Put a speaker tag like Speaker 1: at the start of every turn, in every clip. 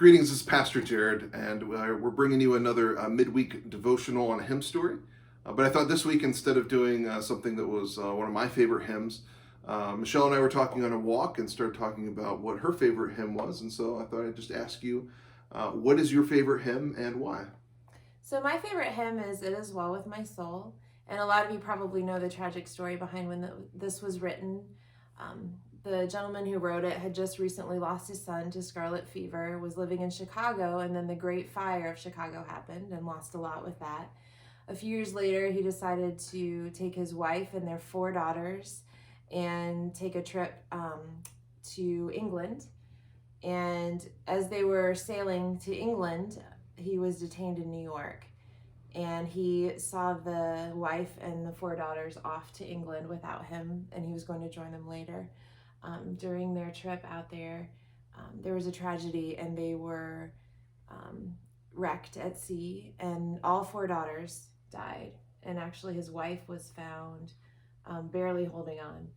Speaker 1: Greetings, this is Pastor Jared, and we're bringing you another midweek devotional on a hymn story. But I thought this week, instead of doing something that was one of my favorite hymns, Michelle and I were talking on a walk and started talking about what her favorite hymn was. And so I thought I'd just ask you, what is your favorite hymn and why?
Speaker 2: So my favorite hymn is "It Is Well With My Soul," and a lot of you probably know the tragic story behind when this was written. The gentleman who wrote it had just recently lost his son to scarlet fever, was living in Chicago, and then the Great Fire of Chicago happened and lost a lot with that. A few years later, he decided to take his wife and their 4 daughters and take a trip to England. And as they were sailing to England, he was detained in New York. And he saw the wife and the 4 daughters off to England without him, and he was going to join them later. During their trip out there, there was a tragedy, and they were wrecked at sea, and all 4 daughters died. And actually, his wife was found barely holding on,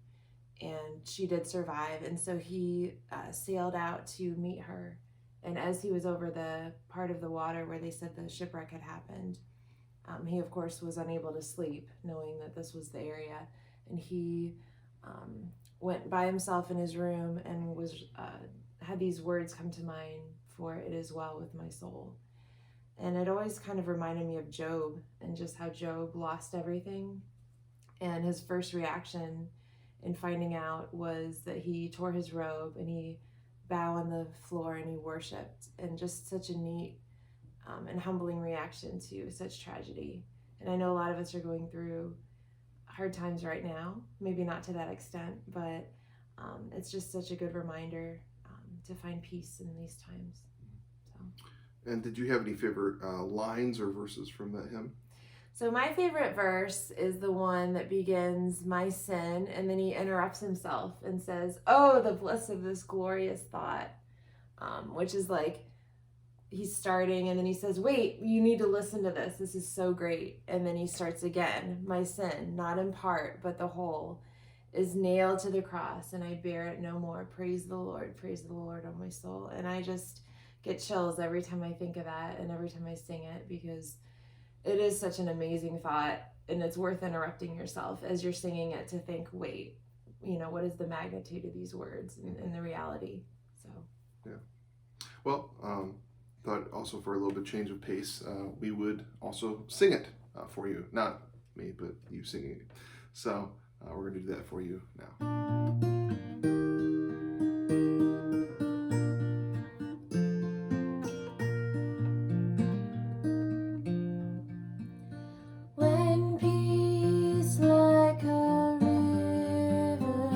Speaker 2: and she did survive. And so he sailed out to meet her. And as he was over the part of the water where they said the shipwreck had happened, he, of course, was unable to sleep, knowing that this was the area. And he went by himself in his room and had these words come to mind, "For it is well with my soul." And it always kind of reminded me of Job and just how Job lost everything. And his first reaction in finding out was that he tore his robe and he bowed on the floor and he worshiped. And just such a neat and humbling reaction to such tragedy. And I know a lot of us are going through hard times right now, maybe not to that extent, but it's just such a good reminder to find peace in these times.
Speaker 1: And did you have any favorite lines or verses from that hymn?
Speaker 2: So my favorite verse is the one that begins, "My sin," and then he interrupts himself and says, "Oh, the bliss of this glorious thought," which is like, he's starting and then he says, "Wait, you need to listen to this. This is so great." And then he starts again, "My sin, not in part, but the whole, is nailed to the cross, and I bear it no more. Praise the Lord, oh my soul." And I just get chills every time I think of that and every time I sing it, because it is such an amazing thought, and it's worth interrupting yourself as you're singing it to think, wait, what is the magnitude of these words and the reality? So,
Speaker 1: yeah. Well, thought also for a little bit change of pace, we would also sing it for you. Not me, but you singing it. So we're going to do that for you now.
Speaker 2: when peace like a river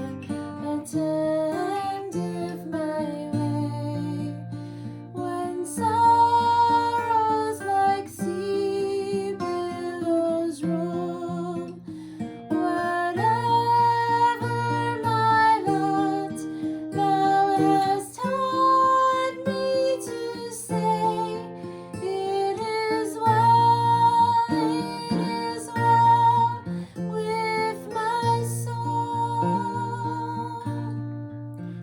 Speaker 2: attendeth my way, when sorrows like sea billows roll, whatever my lot, thou hast taught me to say, it is well with my soul.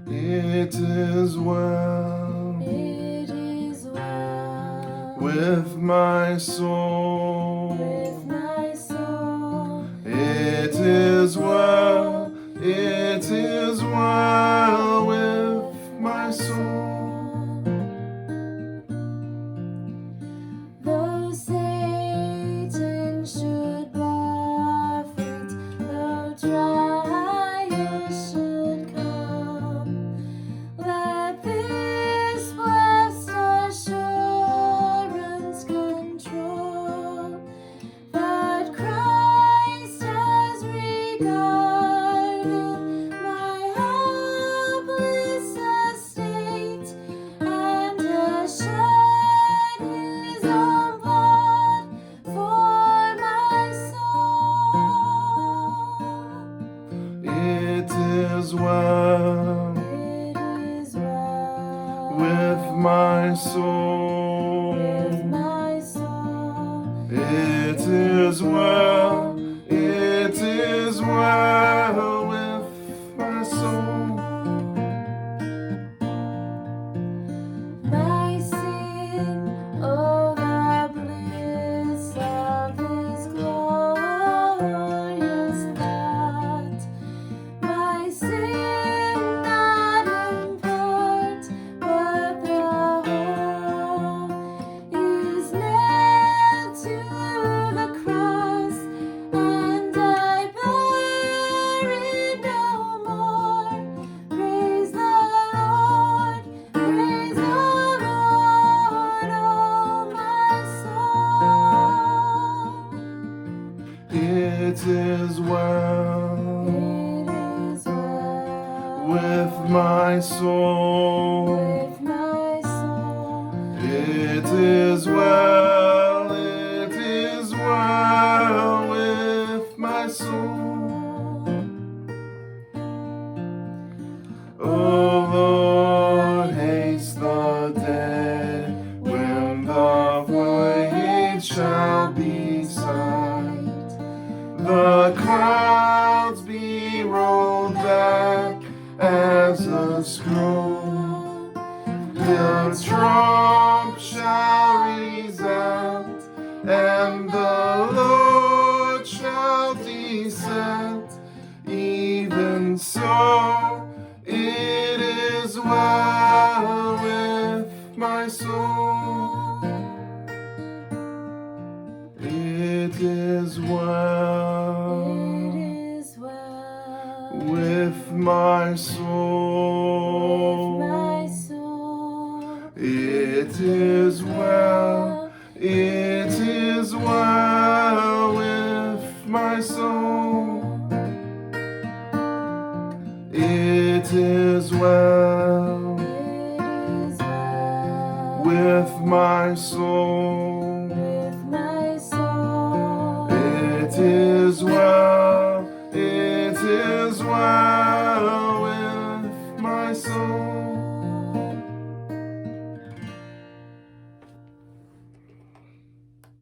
Speaker 1: It is well
Speaker 2: It is well
Speaker 1: with my soul.
Speaker 2: with my soul.
Speaker 1: It is well. It is well with my soul.
Speaker 2: Though Satan should buffet, though trials should come, let this blessed assurance control, that Christ has regarded my helpless estate, and has shed his own blood for my soul.
Speaker 1: It is well
Speaker 2: It is well
Speaker 1: with my soul.
Speaker 2: with my soul.
Speaker 1: It is well. It is well with my soul.
Speaker 2: My
Speaker 1: the trump shall resound, and the Lord shall descend. Even so, it is well with my soul. It is well with my soul. It is well, it is well with my soul. It is well with my soul. It is well, it is well.